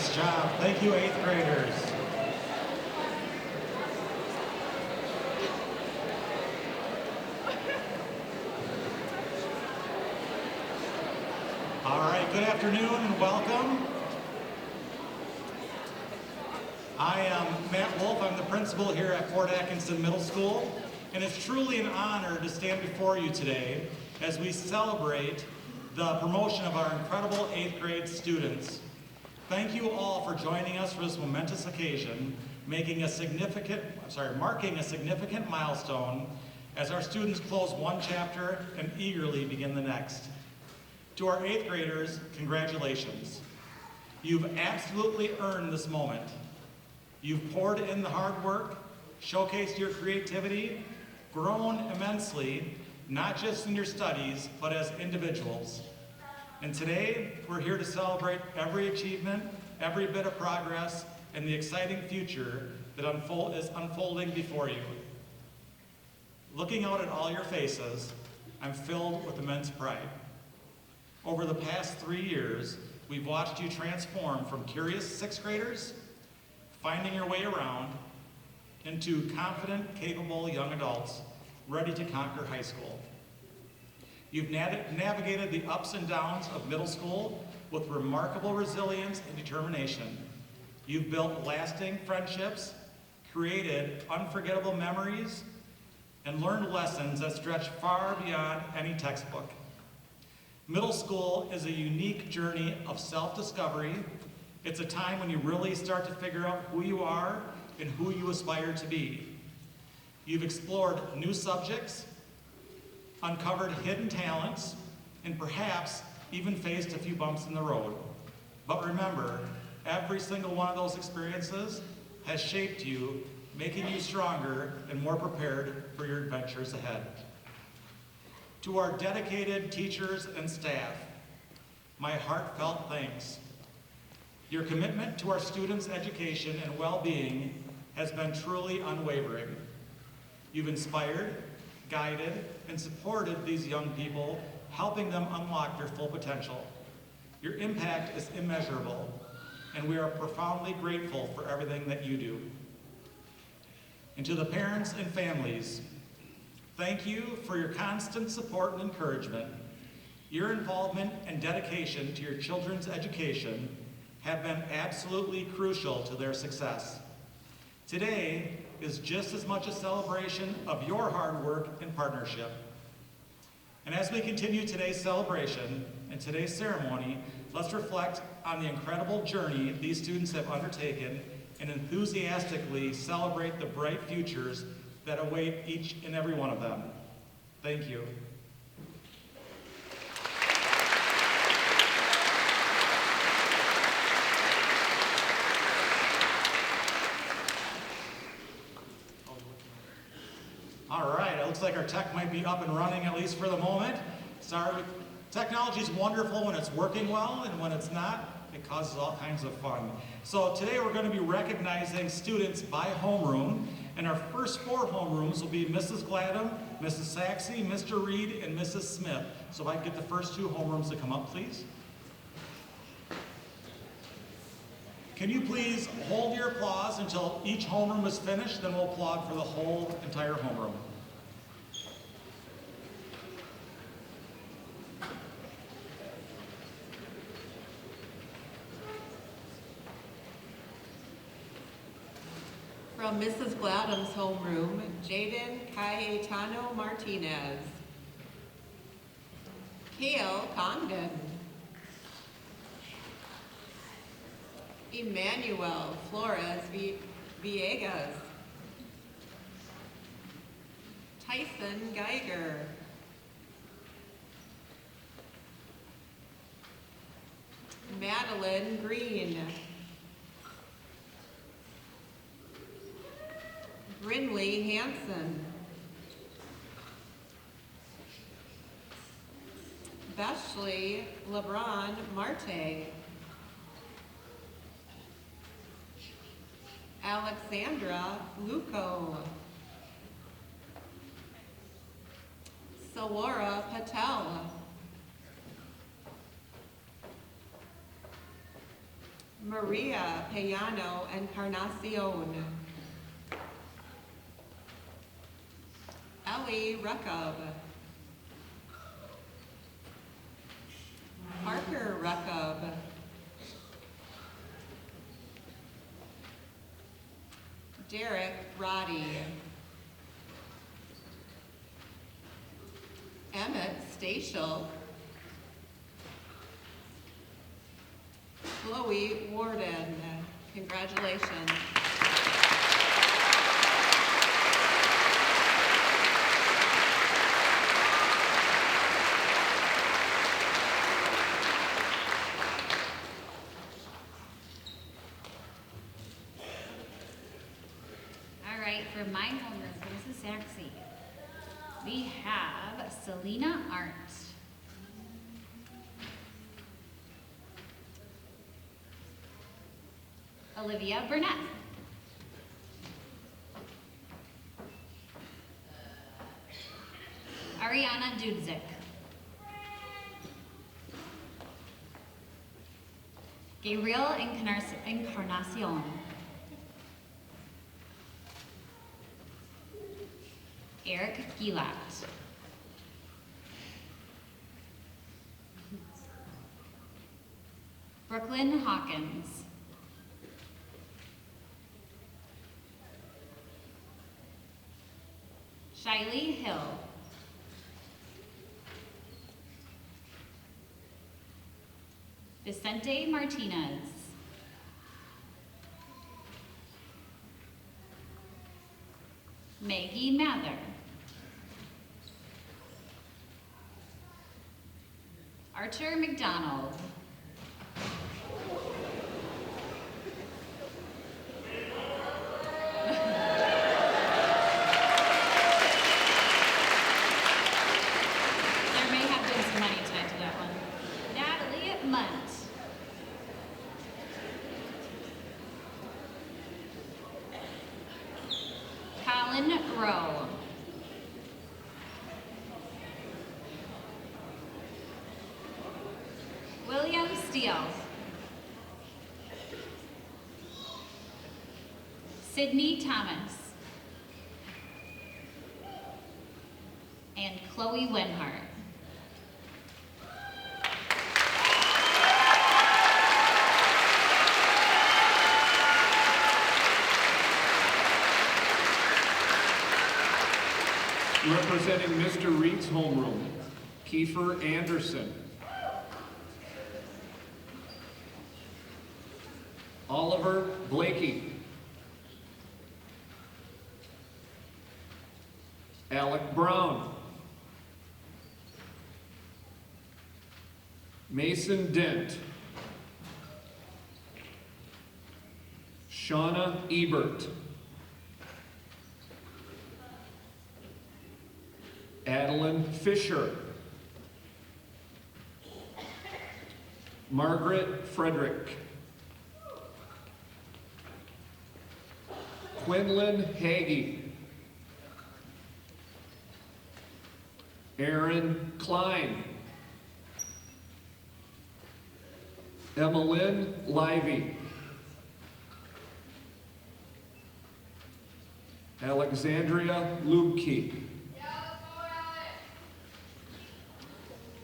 Nice job. Thank you, 8th graders. All right, good afternoon and welcome. I am Matt Wolf. I'm the principal here at Fort Atkinson Middle School, and it's truly an honor to stand before you today as we celebrate the promotion of our incredible 8th grade students. Thank you all for joining us for this momentous occasion, marking a significant milestone as our students close one chapter and eagerly begin the next. To our 8th graders, congratulations. You've absolutely earned this moment. You've poured in the hard work, showcased your creativity, grown immensely, not just in your studies, but as individuals. And today, we're here to celebrate every achievement, every bit of progress, and the exciting future that is unfolding before you. Looking out at all your faces, I'm filled with immense pride. Over the past 3 years, we've watched you transform from curious 6th graders, finding your way around, into confident, capable young adults ready to conquer high school. You've navigated the ups and downs of middle school with remarkable resilience and determination. You've built lasting friendships, created unforgettable memories, and learned lessons that stretch far beyond any textbook. Middle school is a unique journey of self-discovery. It's a time when you really start to figure out who you are and who you aspire to be. You've explored new subjects, uncovered hidden talents, and perhaps even faced a few bumps in the road. But remember, every single one of those experiences has shaped you, making you stronger and more prepared for your adventures ahead. To our dedicated teachers and staff, my heartfelt thanks. Your commitment to our students' education and well-being has been truly unwavering. You've inspired, guided, and supported these young people, helping them unlock their full potential. Your impact is immeasurable, and we are profoundly grateful for everything that you do. And to the parents and families, thank you for your constant support and encouragement. Your involvement and dedication to your children's education have been absolutely crucial to their success. Today is just as much a celebration of your hard work and partnership. And as we continue today's celebration and today's ceremony, let's reflect on the incredible journey these students have undertaken and enthusiastically celebrate the bright futures that await each and every one of them. Thank you. All right, it looks like our tech might be up and running, at least for the moment. Sorry, technology is wonderful when it's working well, and when it's not, it causes all kinds of fun. So today we're going to be recognizing students by homeroom, and our first 4 homerooms will be Mrs. Gladham, Mrs. Saxe, Mr. Reed, and Mrs. Smith. So if I can get the first 2 homerooms to come up, please. Can you please hold your applause until each homeroom is finished, then we'll applaud for the whole entire homeroom. From Mrs. Gladham's homeroom, Jaden Cayetano Martinez. Kale Congdon. Emmanuel Flores Villegas. Tyson Geiger. Madeline Green. Brinley Hansen. Beshley LeBron Marte. Alexandra Luco. Sawara Patel. Maria Payano Encarnacion. Ellie Rekub. Parker Rekub. Derek Roddy. Emmett Stachel. Chloe Warden. Congratulations. All right, for my homeroom, for Mrs. Saxey, we have Selena Arndt. Olivia Burnett. Ariana Dudzik. Gabriel Encarnacion. Eric Gilat. Brooklyn Hawkins. Shiley Hill. Vicente Martinez. Maggie Mather. Archer McDonald. There may have been some money tied to that one. Natalie Munt. Colin Rowe. William Steele. Sydney Thomas. And Chloe Wenhart. Representing Mr. Reed's homeroom, Kiefer Anderson. Oliver Blakey. Alec Brown. Mason Dent. Shauna Ebert. Adeline Fisher. Margaret Frederick. Quinlan Hagee. Aaron Klein. Emmeline Livey. Alexandria Lubke.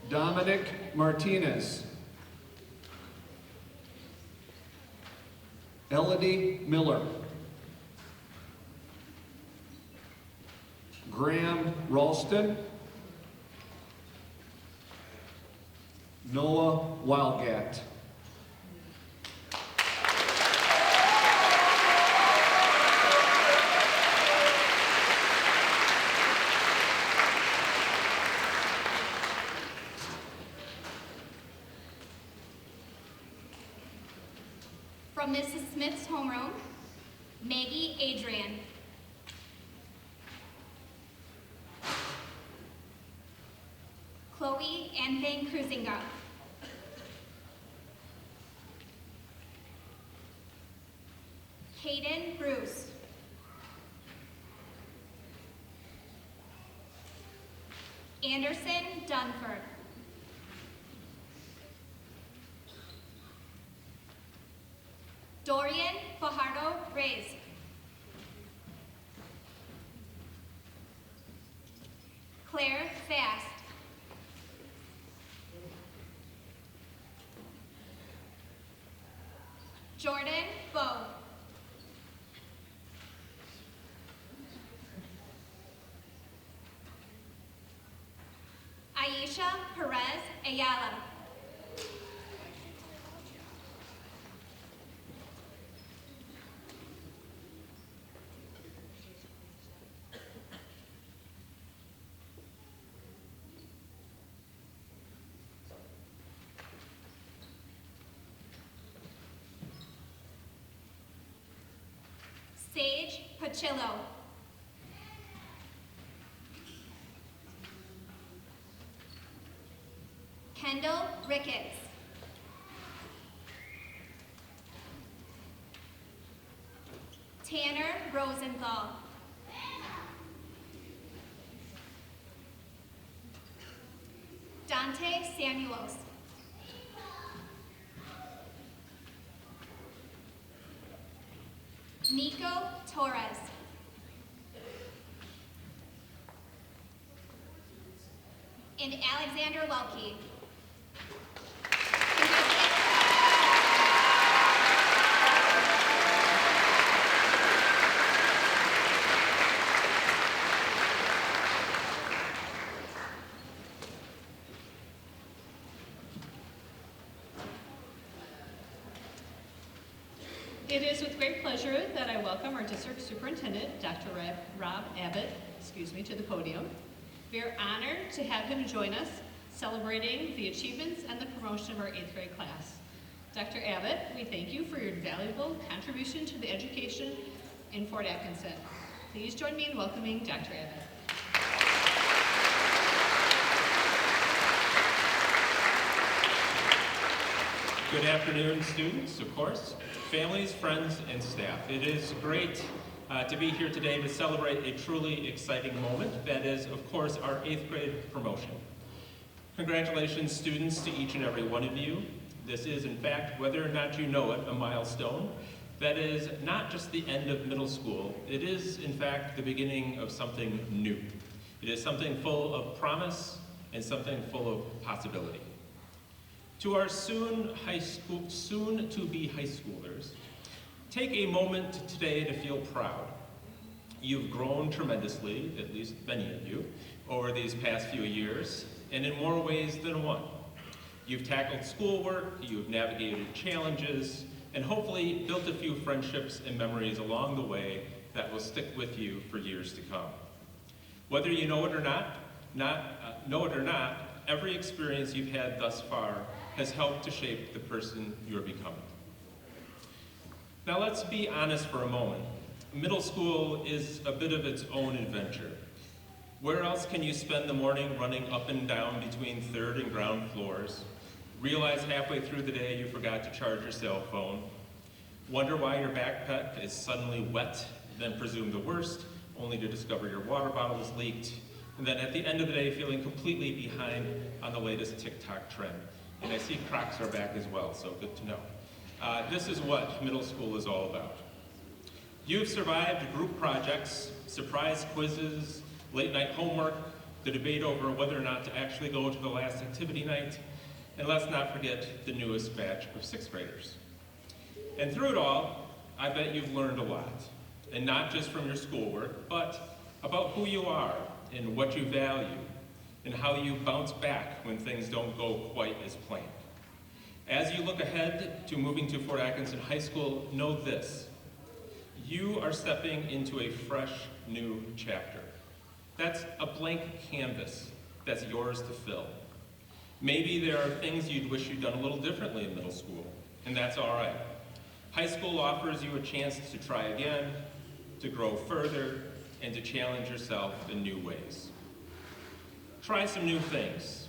Dominic Martinez. Elodie Miller. Graham Ralston. Noah Wildgat. From Mrs. Smith's homeroom, Maggie Adrian. Chloe Anthony Cruzinga. Hayden Bruce. Anderson Dunford. . Claire Fast. Jordan Bowe. Aisha Perez Ayala. Sage Pachillo. Kendall Ricketts. Tanner Rosenthal. Dante Samuels. Nico Torres. And Alexander Welke. It is with great pleasure that I welcome our district superintendent, Dr. Rob Abbott, to the podium. We are honored to have him join us, celebrating the achievements and the promotion of our 8th grade class. Dr. Abbott, we thank you for your valuable contribution to the education in Fort Atkinson. Please join me in welcoming Dr. Abbott. Good afternoon, students, of course, families, friends, and staff. It is great to be here today to celebrate a truly exciting moment. That is, of course, our 8th grade promotion. Congratulations, students, to each and every one of you. This is, in fact, whether or not you know it, a milestone. That is not just the end of middle school. It is, in fact, the beginning of something new. It is something full of promise and something full of possibility. To our soon-to-be high schoolers, take a moment today to feel proud. You've grown tremendously, at least many of you, over these past few years, and in more ways than one. You've tackled schoolwork, you've navigated challenges, and hopefully built a few friendships and memories along the way that will stick with you for years to come. Whether you know it or not, every experience you've had thus far has helped to shape the person you're becoming. Now let's be honest for a moment. Middle school is a bit of its own adventure. Where else can you spend the morning running up and down between 3rd and ground floors, realize halfway through the day you forgot to charge your cell phone, wonder why your backpack is suddenly wet, then presume the worst, only to discover your water bottle is leaked, and then at the end of the day feeling completely behind on the latest TikTok trend. And I see Crocs are back as well, so good to know. This is what middle school is all about. You've survived group projects, surprise quizzes, late night homework, the debate over whether or not to actually go to the last activity night, and let's not forget the newest batch of 6th graders. And through it all, I bet you've learned a lot, and not just from your schoolwork, but about who you are and what you value, and how you bounce back when things don't go quite as planned. As you look ahead to moving to Fort Atkinson High School, know this: you are stepping into a fresh, new chapter. That's a blank canvas that's yours to fill. Maybe there are things you'd wish you'd done a little differently in middle school, and that's all right. High school offers you a chance to try again, to grow further, and to challenge yourself in new ways. Try some new things,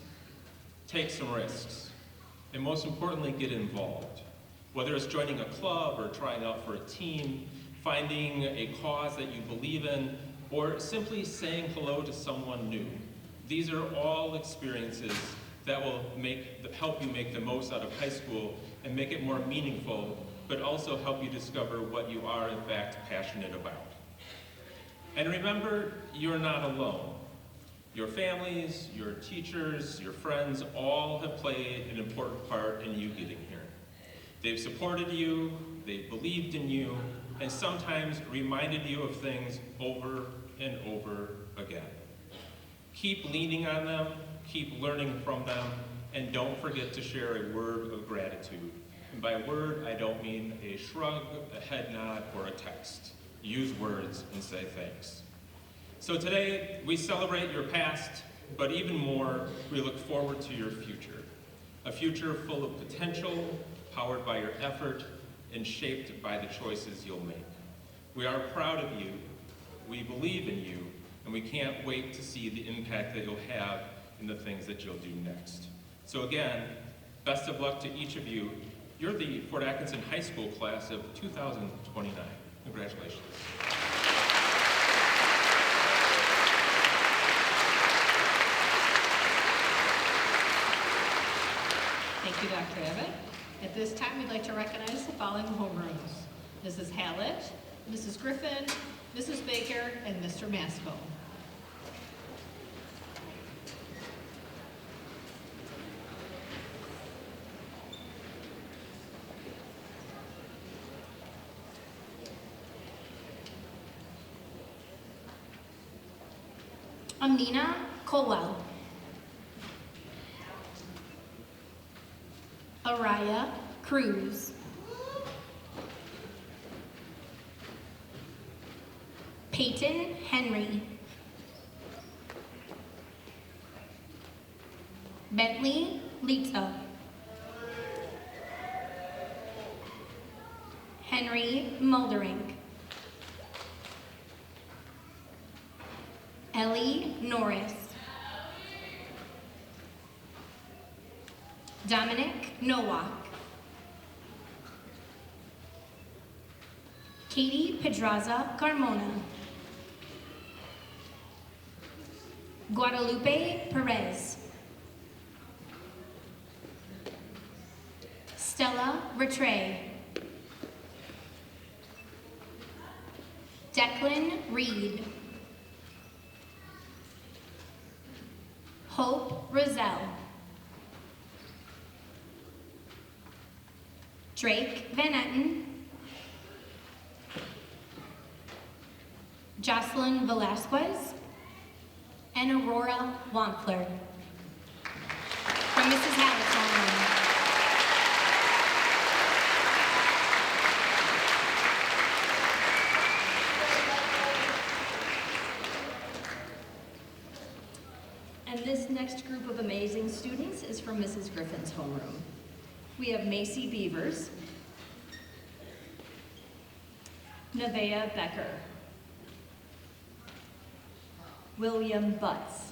take some risks, and most importantly, get involved. Whether it's joining a club or trying out for a team, finding a cause that you believe in, or simply saying hello to someone new. These are all experiences that will help you make the most out of high school and make it more meaningful, but also help you discover what you are in fact passionate about. And remember, you're not alone. Your families, your teachers, your friends all have played an important part in you getting here. They've supported you, they've believed in you, and sometimes reminded you of things over and over again. Keep leaning on them, keep learning from them, and don't forget to share a word of gratitude. And by word, I don't mean a shrug, a head nod, or a text. Use words and say thanks. So today, we celebrate your past, but even more, we look forward to your future. A future full of potential, powered by your effort, and shaped by the choices you'll make. We are proud of you, we believe in you, and we can't wait to see the impact that you'll have in the things that you'll do next. So again, best of luck to each of you. You're the Fort Atkinson High School class of 2029. Congratulations. Thank you, Dr. Abbott. At this time, we'd like to recognize the following homerooms: Mrs. Hallett, Mrs. Griffin, Mrs. Baker, and Mr. Masco. Amina Colwell. Araya Cruz. Peyton Henry. Bentley Lita. Henry Muldering. Ellie Norris. Dominic Nowak. Katie Pedraza Carmona. Guadalupe Perez. Stella Rattray. Declan Reed. Hope Roselle. Drake Van Etten. Jocelyn Velasquez. And Aurora Wampler. From Mrs. Hallett's homeroom. And this next group of amazing students is from Mrs. Griffin's homeroom. We have Macy Beavers, Nevaeh Becker, William Butts,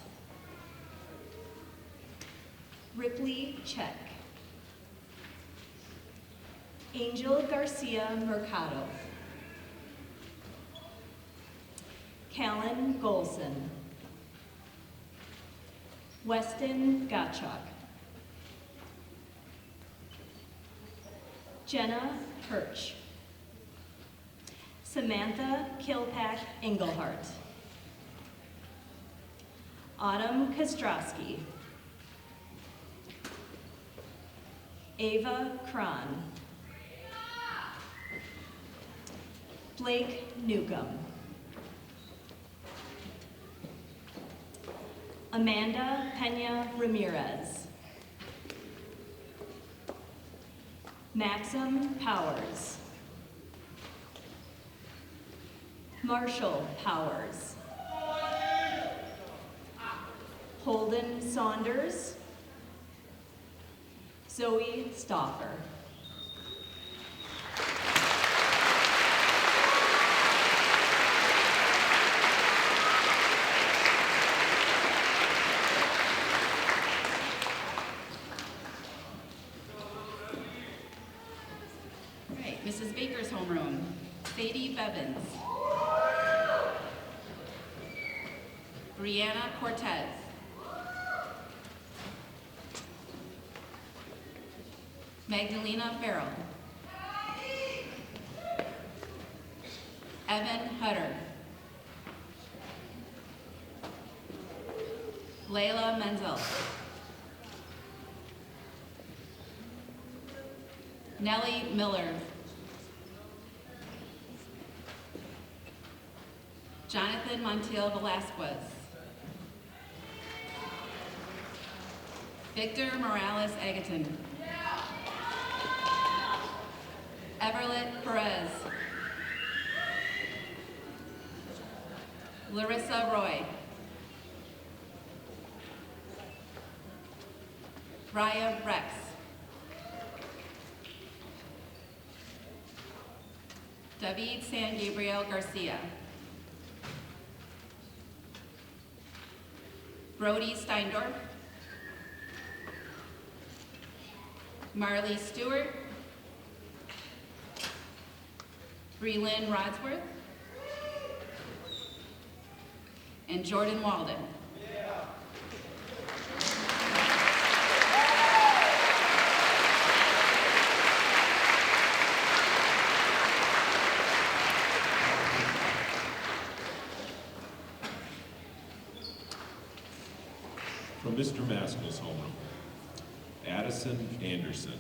Ripley Check, Angel Garcia Mercado, Callan Golson, Weston Gottschalk, Jenna Hirsch, Samantha Kilpack Engelhart, Autumn Kostrowski, Ava Cron, Blake Newcomb, Amanda Pena Ramirez, Maxim Powers, Marshall Powers, Holden Saunders, Zoe Stauffer. All right, Mrs. Baker's homeroom, Sadie Bevins. Brianna Cortez. Magdalena Farrell. Evan Hutter. Layla Menzel. Nellie Miller. Jonathan Montiel Velasquez. Victor Morales Agaton. Everett Perez. Larissa Roy. Raya Rex. David San Gabriel Garcia. Brody Steindorf. Marley Stewart. Breelyn Rodsworth. And Jordan Walden. From Mr. Maskell's homeroom, Addison Anderson.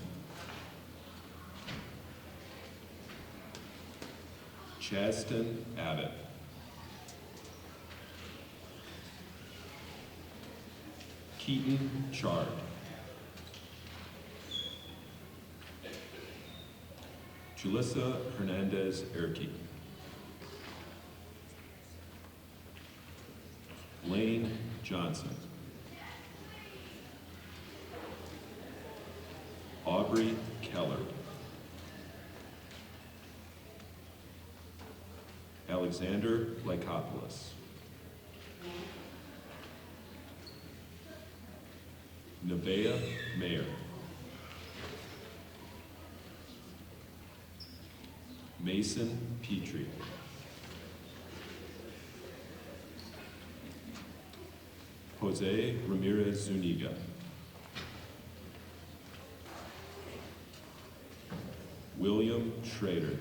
Chaston Abbott. Keaton Chard. Julissa Hernandez Erke. Lane Johnson. Aubrey Keller. Alexander Lycopoulos. Nevaeh Mayer. Mason Petrie. Jose Ramirez Zuniga. William Schrader.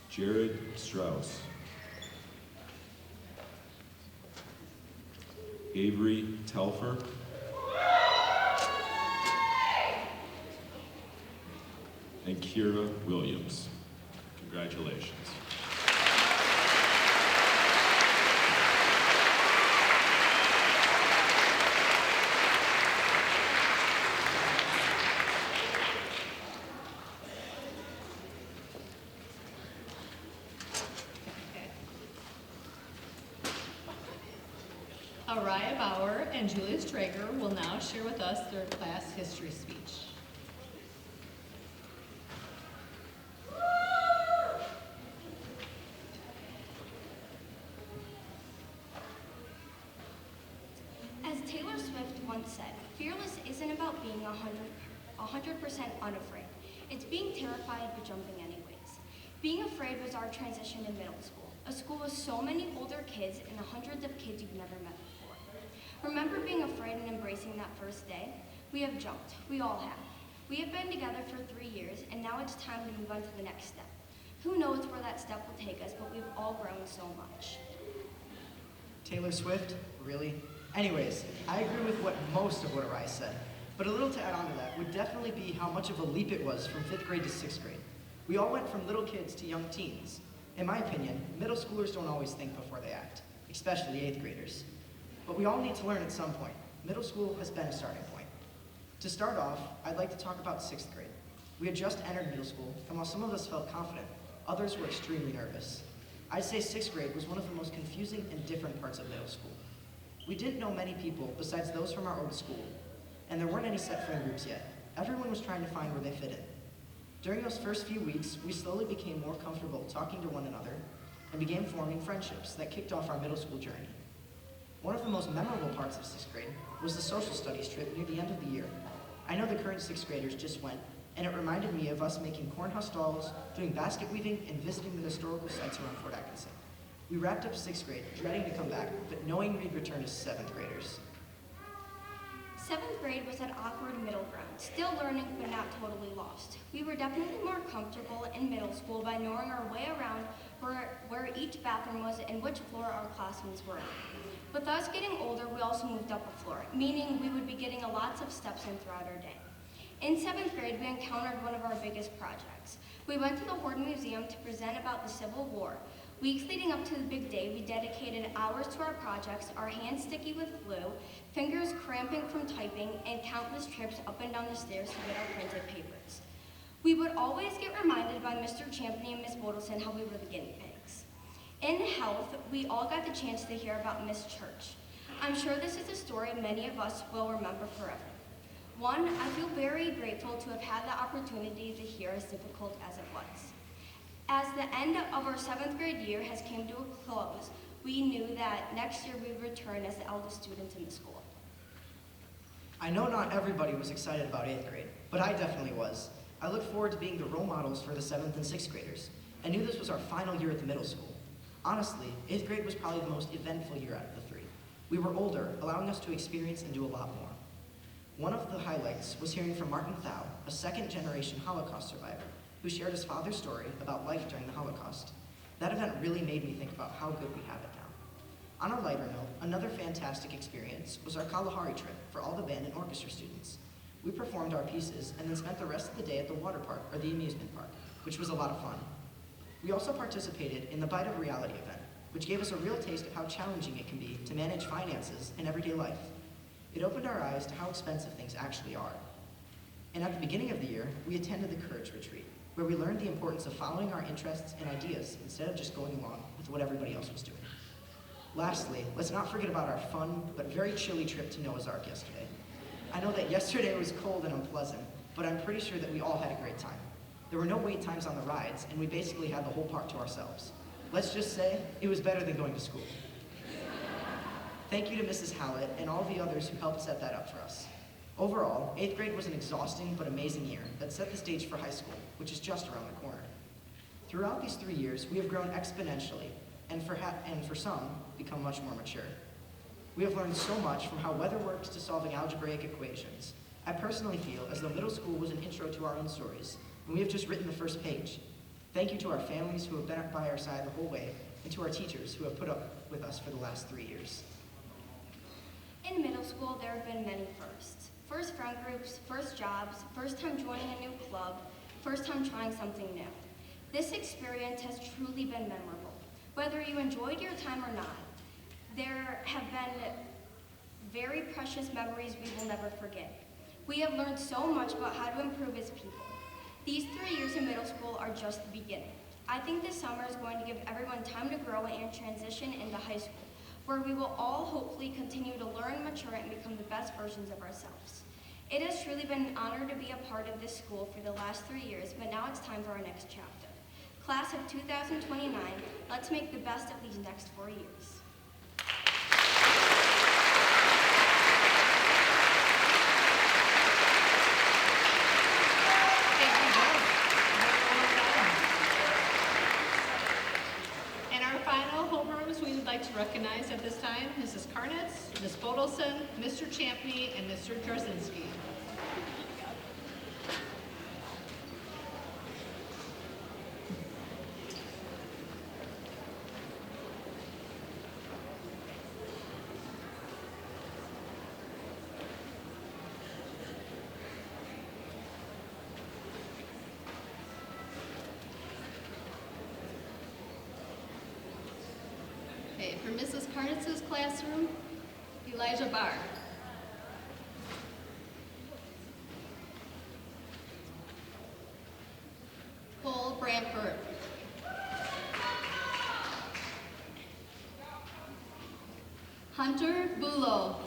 Jared Strauss. Avery Telfer. And Kira Williams. Congratulations. Araya Bauer and Julius Traeger will now share with us their class history speech. As Taylor Swift once said, fearless isn't about being 100% unafraid. It's being terrified but jumping anyways. Being afraid was our transition in middle school, a school with so many older kids and the hundreds of kids you've never met before. Remember being afraid and embracing that first day? We have jumped. We all have. We have been together for 3 years, and now it's time to move on to the next step. Who knows where that step will take us, but we've all grown so much. Taylor Swift? Really? Anyways, I agree with most of what Araya said, but a little to add on to that would definitely be how much of a leap it was from 5th grade to 6th grade. We all went from little kids to young teens. In my opinion, middle schoolers don't always think before they act, especially 8th graders. But we all need to learn at some point. Middle school has been a starting point. To start off, I'd like to talk about 6th grade. We had just entered middle school, and while some of us felt confident, others were extremely nervous. I'd say 6th grade was one of the most confusing and different parts of middle school. We didn't know many people besides those from our old school, and there weren't any set friend groups yet. Everyone was trying to find where they fit in. During those first few weeks, we slowly became more comfortable talking to one another and began forming friendships that kicked off our middle school journey. One of the most memorable parts of 6th grade was the social studies trip near the end of the year. I know the current 6th graders just went, and it reminded me of us making cornhusk stalls, doing basket weaving, and visiting the historical sites around Fort Atkinson. We wrapped up 6th grade, dreading to come back, but knowing we'd return as 7th graders. 7th grade was that awkward middle ground, still learning but not totally lost. We were definitely more comfortable in middle school by knowing our way around where each bathroom was and which floor our classrooms were on. With us getting older, we also moved up a floor, meaning we would be getting lots of steps in throughout our day. In 7th grade, we encountered one of our biggest projects. We went to the Horde Museum to present about the Civil War. Weeks leading up to the big day, we dedicated hours to our projects, our hands sticky with glue, fingers cramping from typing, and countless trips up and down the stairs to get our printed papers. We would always get reminded by Mr. Champney and Ms. Bodelson how we were the guinea pigs. In health, we all got the chance to hear about Miss Church. I'm sure this is a story many of us will remember forever. One, I feel very grateful to have had the opportunity to hear as difficult as it was. As the end of our 7th grade year has came to a close, we knew that next year we would return as the eldest students in the school. I know not everybody was excited about 8th grade, but I definitely was. I looked forward to being the role models for the 7th and 6th graders. I knew this was our final year at the middle school. Honestly, 8th grade was probably the most eventful year out of the three. We were older, allowing us to experience and do a lot more. One of the highlights was hearing from Martin Thau, a second-generation Holocaust survivor, who shared his father's story about life during the Holocaust. That event really made me think about how good we have it now. On a lighter note, another fantastic experience was our Kalahari trip for all the band and orchestra students. We performed our pieces and then spent the rest of the day at the water park or the amusement park, which was a lot of fun. We also participated in the Bite of Reality event, which gave us a real taste of how challenging it can be to manage finances in everyday life. It opened our eyes to how expensive things actually are. And at the beginning of the year, we attended the Courage Retreat, where we learned the importance of following our interests and ideas instead of just going along with what everybody else was doing. Lastly, let's not forget about our fun but very chilly trip to Noah's Ark yesterday. I know that yesterday was cold and unpleasant, but I'm pretty sure that we all had a great time. There were no wait times on the rides, and we basically had the whole park to ourselves. Let's just say, it was better than going to school. Thank you to Mrs. Hallett and all the others who helped set that up for us. Overall, 8th grade was an exhausting but amazing year that set the stage for high school, which is just around the corner. Throughout these 3 years, we have grown exponentially, and for some, become much more mature. We have learned so much from how weather works to solving algebraic equations. I personally feel as though middle school was an intro to our own stories, and we have just written the first page. Thank you to our families who have been by our side the whole way, and to our teachers who have put up with us for the last 3 years. In middle school, there have been many firsts. First friend groups, first jobs, first time joining a new club, first time trying something new. This experience has truly been memorable. Whether you enjoyed your time or not, there have been very precious memories we will never forget. We have learned so much about how to improve as people. These 3 years in middle school are just the beginning. I think this summer is going to give everyone time to grow and transition into high school, where we will all hopefully continue to learn, mature, and become the best versions of ourselves. It has truly been an honor to be a part of this school for the last 3 years, but now it's time for our next chapter. Class of 2029, let's make the best of these next 4 years. And our final homerooms we would like to recognize at this time Mrs. Karnitz, Ms. Bodelson, Mr. Champney, and Mr. Drzezinski. Okay, for Mrs. Karnitz's classroom, Elijah Barr. Cole Brantford. Hunter Bulow.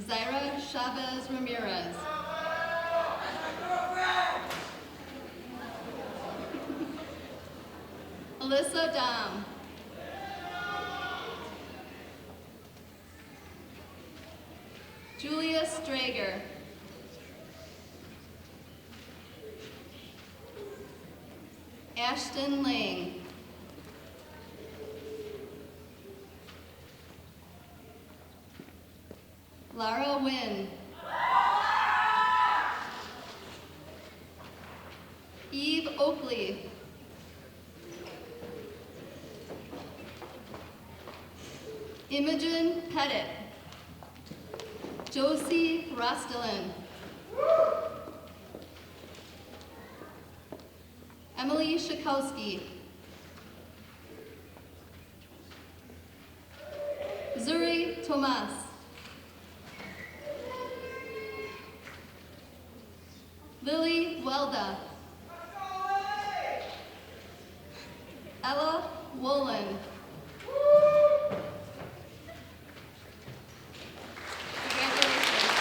Zaira Chavez Ramirez. Alyssa Dom. Julia Strager. Ashton Lang. Lara Wynn. Eve Oakley. Imogen Pettit. Josie Rostelin. Emily Shakowski. Zuri Tomas. Lily Welda. Ella Wolin. Congratulations.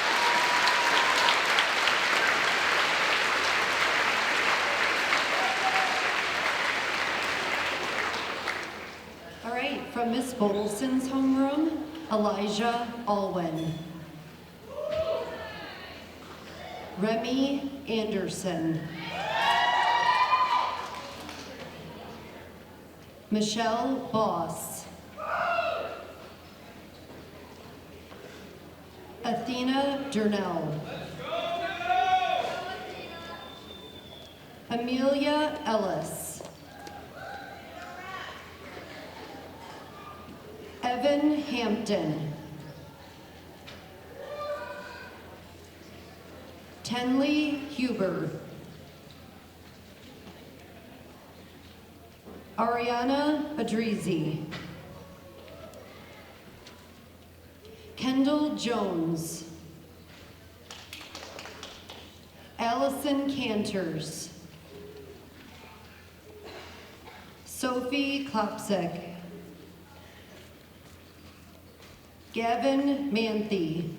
All right, from Miss Bodelson's homeroom, Elijah Alwyn. Remy Anderson. Michelle Boss. Athena Durnell. Amelia Ellis. Evan Hampton. Tenley Huber. Ariana Adrizi. Kendall Jones. Allison Canters. Sophie Klopsek. Gavin Manthe.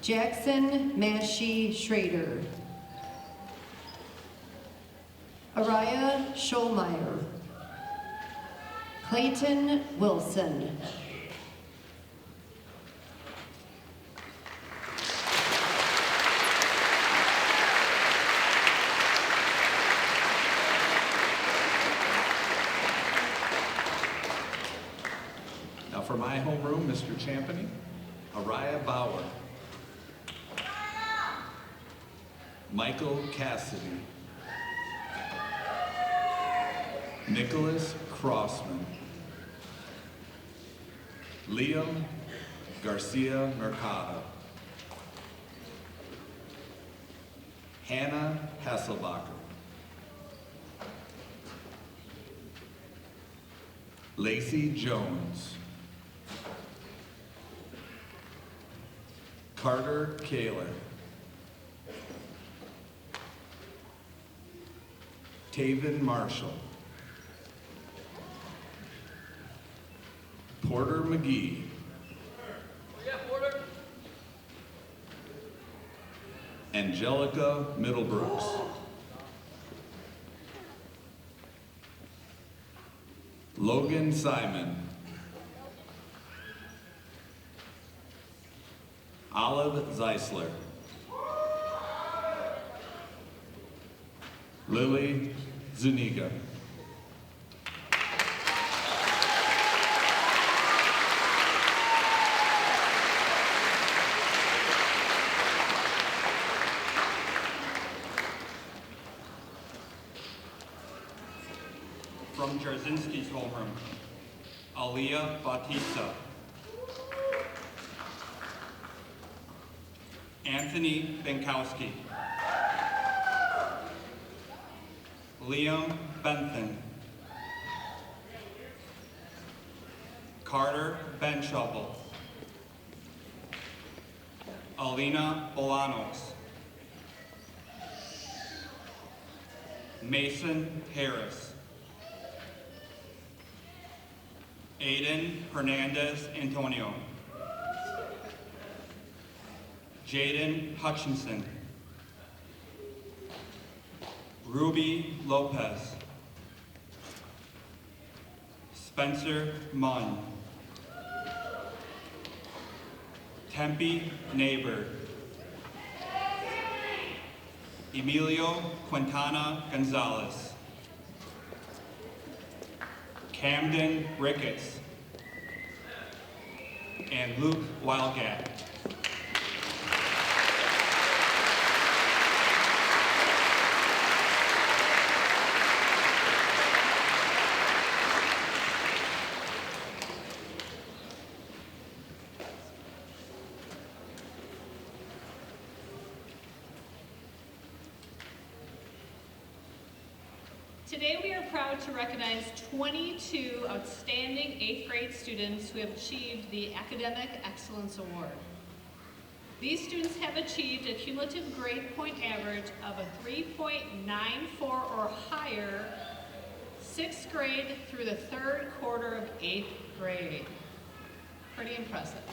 Jackson Mashi Schrader. Araya Scholmeyer. Clayton Wilson. Now for my homeroom, Mr. Champney, Araya Bauer. Michael Cassidy. Nicholas Crossman. Liam Garcia Mercado. Hannah Hasselbacher. Lacey Jones. Carter Kaler. Taven Marshall. Porter McGee. Angelica Middlebrooks. Logan Simon. Olive Zeisler. Lily Zuniga. From Jarzinski's homeroom, Aliyah Batista. Anthony Benkowski. Liam Bentham. Carter Benshovel. Alina Bolanos. Mason Harris. Aiden Hernandez Antonio. Jaden Hutchinson. Ruby Lopez. Spencer Munn. Tempe Neighbor. Emilio Quintana Gonzalez. Camden Ricketts. And Luke Wildgat. Today we are proud to recognize 22 outstanding 8th grade students who have achieved the Academic Excellence Award. These students have achieved a cumulative grade point average of a 3.94 or higher 6th grade through the 3rd quarter of 8th grade. Pretty impressive.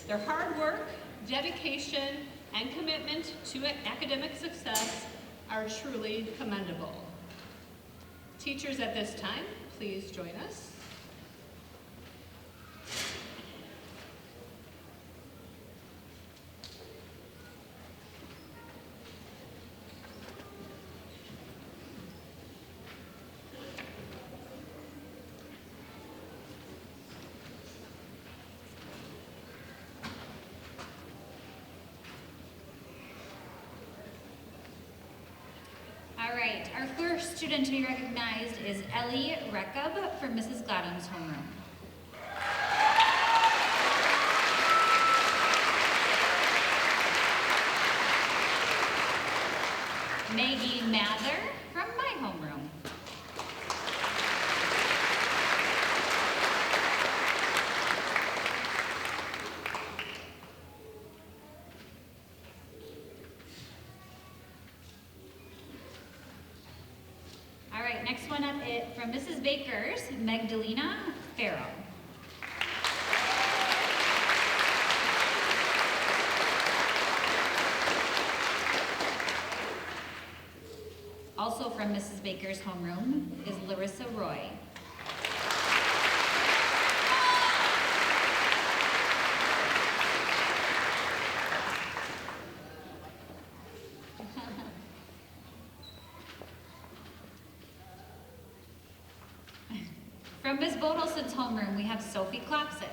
Their hard work, dedication, and commitment to academic success are truly commendable. Teachers at this time, please join us. All right, our first student to be recognized is Ellie Rekub from Mrs. Gladden's homeroom. Maggie Mather from my homeroom. All right, next one up from Mrs. Baker's, Magdalena Farrow. Also from Mrs. Baker's homeroom is Larissa Roy. From Ms. Bodelson's homeroom, we have Sophie Klopsick.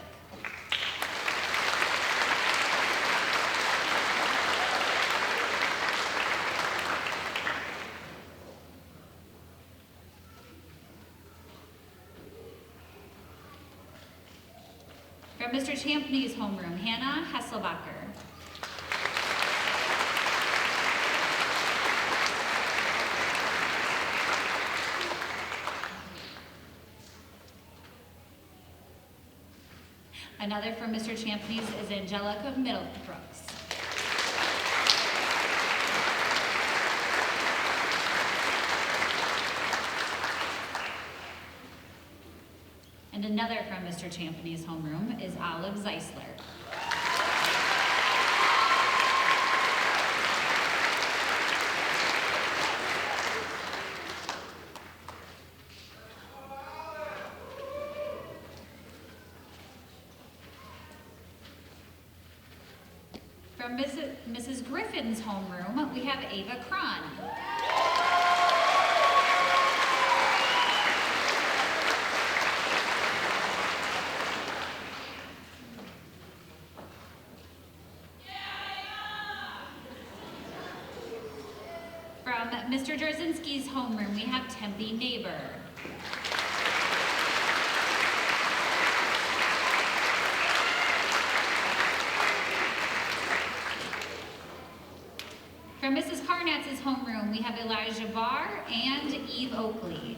From Mr. Champney's homeroom, Hannah Hesselbacher. Another from Mr. Champney's is Angelica Middlebrooks. And another from Mr. Champney's homeroom is Olive Zeisler. From Mrs. Griffin's homeroom, we have Ava Cron. From Mr. Drzezinski's homeroom, we have Tempe Neighbor. From Mrs. Carnatz's homeroom, we have Elijah Barr and Eve Oakley.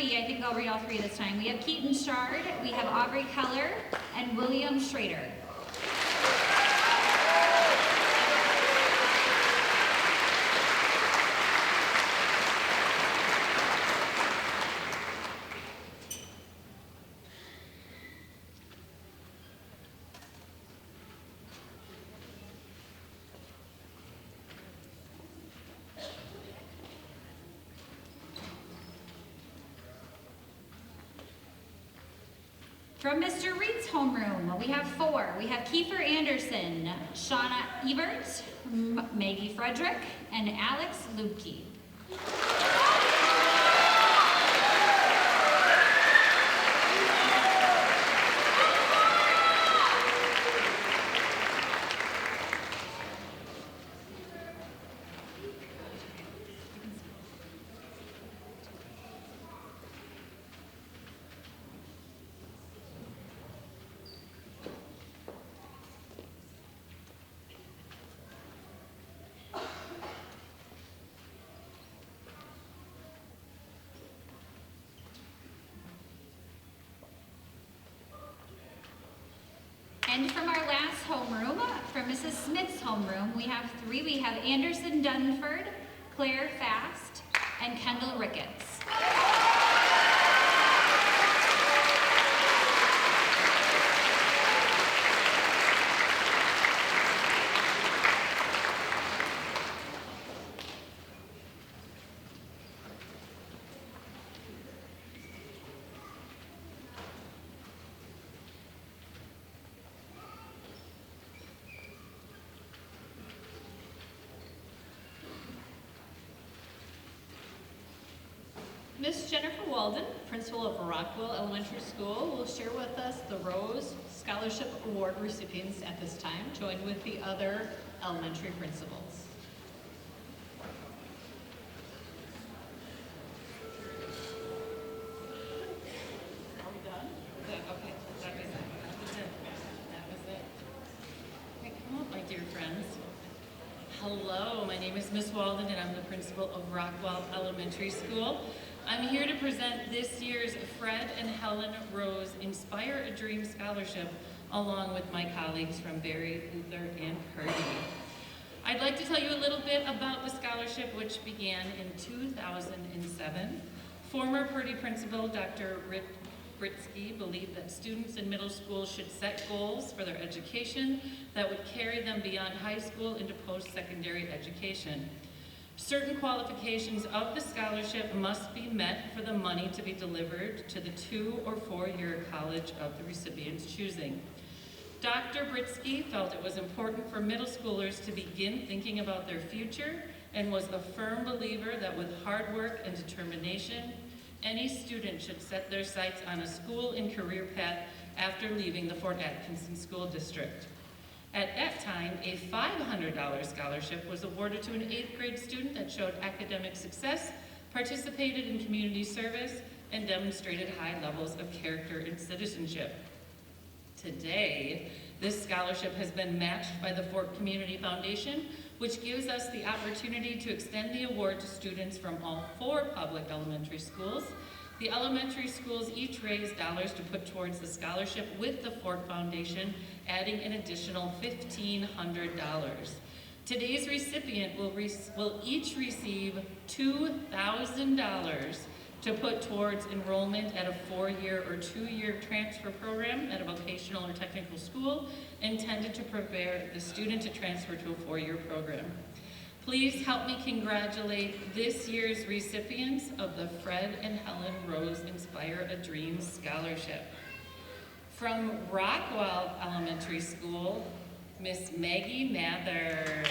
I think I'll read all three this time. We have Keaton Shard, we have Aubrey Keller, and William Schrader. From Mr. Reed's homeroom, we have four. We have Kiefer Anderson, Shauna Ebert, Maggie Frederick, and Alex Lubke. And from our last homeroom, from Mrs. Smith's homeroom, we have three. We have Anderson Dunford, Claire Fast, and Kendall Ricketts. Miss Jennifer Walden, principal of Rockwell Elementary School, will share with us the Rose Scholarship Award recipients at this time, joined with the other elementary principals. Are we done? Okay, that was it. That was it. Okay, come up, my dear friends. Hello, my name is Miss Walden, and I'm the principal of Rockwell Elementary School. I'm here to present this year's Fred and Helen Rose Inspire a Dream Scholarship, along with my colleagues from Barry, Luther, and Purdy. I'd like to tell you a little bit about the scholarship, which began in 2007. Former Purdy principal, Dr. Rick Britsky, believed that students in middle school should set goals for their education that would carry them beyond high school into post-secondary education. Certain qualifications of the scholarship must be met for the money to be delivered to the 2- or 4-year college of the recipient's choosing. Dr. Britsky felt it was important for middle schoolers to begin thinking about their future and was a firm believer that with hard work and determination, any student should set their sights on a school and career path after leaving the Fort Atkinson School District. At that time, a $500 scholarship was awarded to an 8th grade student that showed academic success, participated in community service, and demonstrated high levels of character and citizenship. Today, this scholarship has been matched by the Fort Community Foundation, which gives us the opportunity to extend the award to students from all 4 public elementary schools. The elementary schools each raise dollars to put towards the scholarship, with the Fort Foundation adding an additional $1,500. Today's recipient will each receive $2,000 to put towards enrollment at a 4-year or 2-year transfer program at a vocational or technical school intended to prepare the student to transfer to a 4-year program. Please help me congratulate this year's recipients of the Fred and Helen Rose Inspire a Dream Scholarship. From Rockwell Elementary School, Miss Maggie Mather.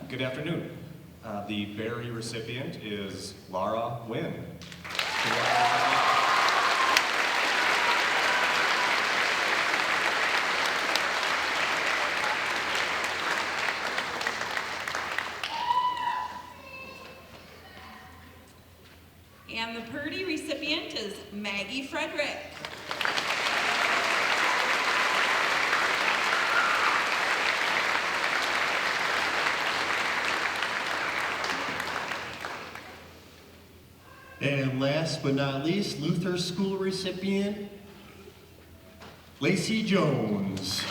Good afternoon. The Barry recipient is Laura Wynn. And the Purdy recipient is Maggie Frederick. And last but not least, Luther School recipient, Lacey Jones.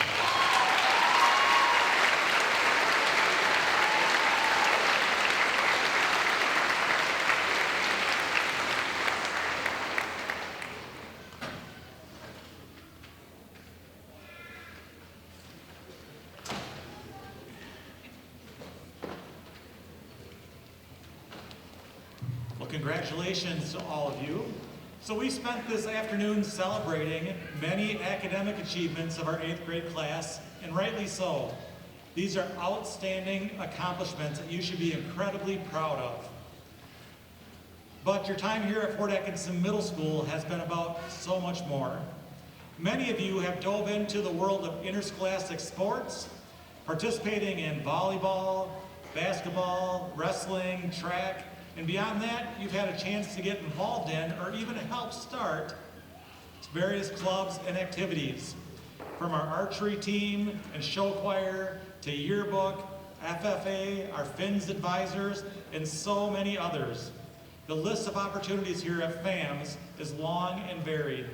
Well, congratulations to all of you. So we spent this afternoon celebrating many academic achievements of our 8th grade class, and rightly so. These are outstanding accomplishments that you should be incredibly proud of. But your time here at Fort Atkinson Middle School has been about so much more. Many of you have dove into the world of interscholastic sports, participating in volleyball, basketball, wrestling, track, and beyond that, you've had a chance to get involved in or even help start various clubs and activities, from our archery team and show choir to yearbook, FFA, our FINS advisors, and so many others. The list of opportunities here at FAMS is long and varied.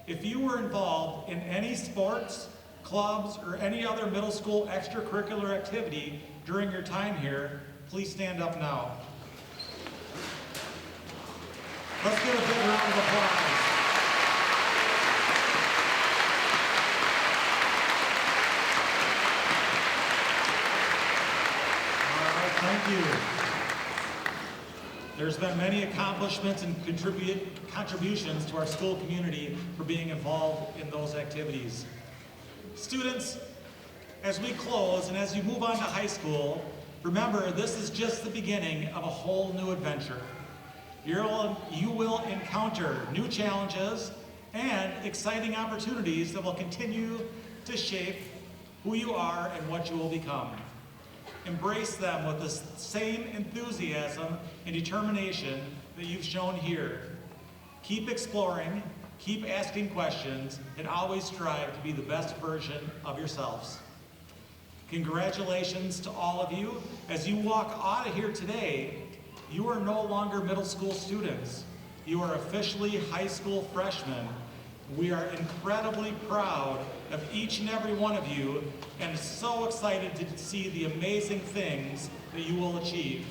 If you were involved in any sports, clubs, or any other middle school extracurricular activity during your time here, please stand up now. Let's give a big round of applause. All right, thank you. There's been many accomplishments and contributions to our school community for being involved in those activities. Students, as we close and as you move on to high school, remember this is just the beginning of a whole new adventure. You will encounter new challenges and exciting opportunities that will continue to shape who you are and what you will become. Embrace them with the same enthusiasm and determination that you've shown here. Keep exploring, keep asking questions, and always strive to be the best version of yourselves. Congratulations to all of you. As you walk out of here today, you are no longer middle school students. You are officially high school freshmen. We are incredibly proud of each and every one of you and so excited to see the amazing things that you will achieve.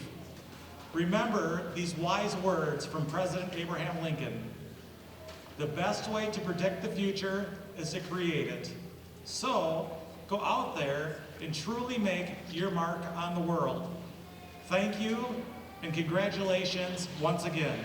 Remember these wise words from President Abraham Lincoln. The best way to predict the future is to create it. So, go out there and truly make your mark on the world. Thank you and congratulations once again.